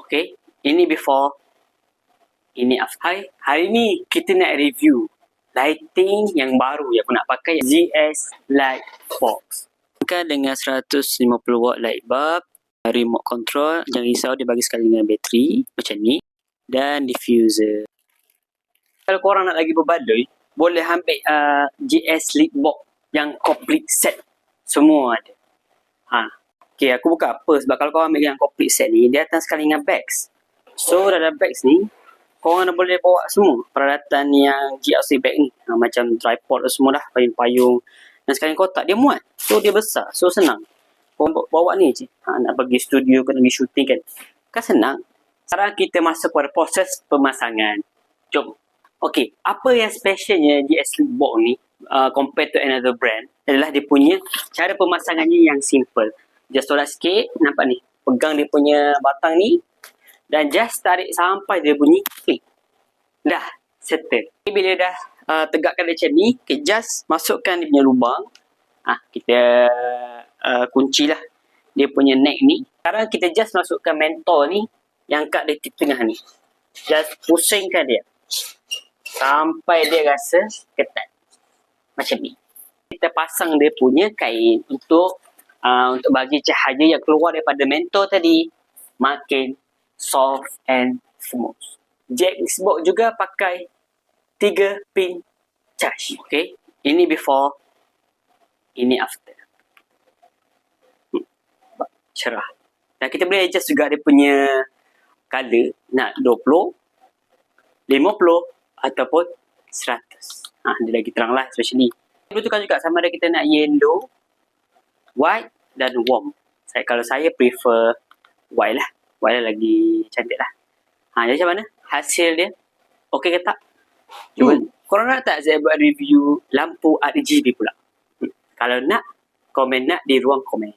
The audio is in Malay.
Okay, ini before, ini after. Hari ni kita nak review lighting yang baru yang aku nak pakai, ZS Light Box. Dengan 150 watt light bulb, remote control, jangan risau dia bagi sekali dengan bateri macam ni, dan diffuser. Kalau korang nak lagi berbaloi, boleh ambil GS Light Box yang complete set, semua ada. Okay, aku buka apa sebab kalau korang ambil yang complete set ni, dia datang sekali dengan bags. So dalam bags ni korang boleh bawa semua peralatan yang GRC bag ni, macam tripod semua dah, payung-payung dan sekali kotak dia muat. So dia besar, so senang. Korang bawa ni je, nak pergi studio ke, nak pergi shooting kan senang. Sekarang kita masuk pada proses pemasangan. Jom. Okay, apa yang specialnya GS Light Box ni compared to another brand adalah dia punya cara pemasangannya yang simple. Just tolak sikit, nampak ni, pegang dia punya batang ni dan just tarik sampai dia bunyi klik. Dah settle. Bila dah tegakkan macam ni, kita just masukkan dia punya lubang. Kita kuncilah dia punya neck ni. Sekarang kita just masukkan mentol ni yang kat di tengah ni. Just pusingkan dia sampai dia rasa ketat. Macam ni. Kita pasang dia punya kain untuk bagi cahaya yang keluar daripada mentol tadi makin soft and smooth. GS Box juga pakai 3 pin charge. Okay, ini before, ini after. Cerah. Dan kita boleh adjust juga dia punya color, nak 20, 50 ataupun 100. Dia lagi terang lah, especially. Kita tukar juga sama ada kita nak yellow, white dan warm. Kalau saya prefer white lah. White lah lagi cantik lah. Jadi macam mana hasil dia? Okey ke tak? Cuba. Korang nak tak saya buat review lampu RGB pula? Kalau nak, komen nak di ruang komen.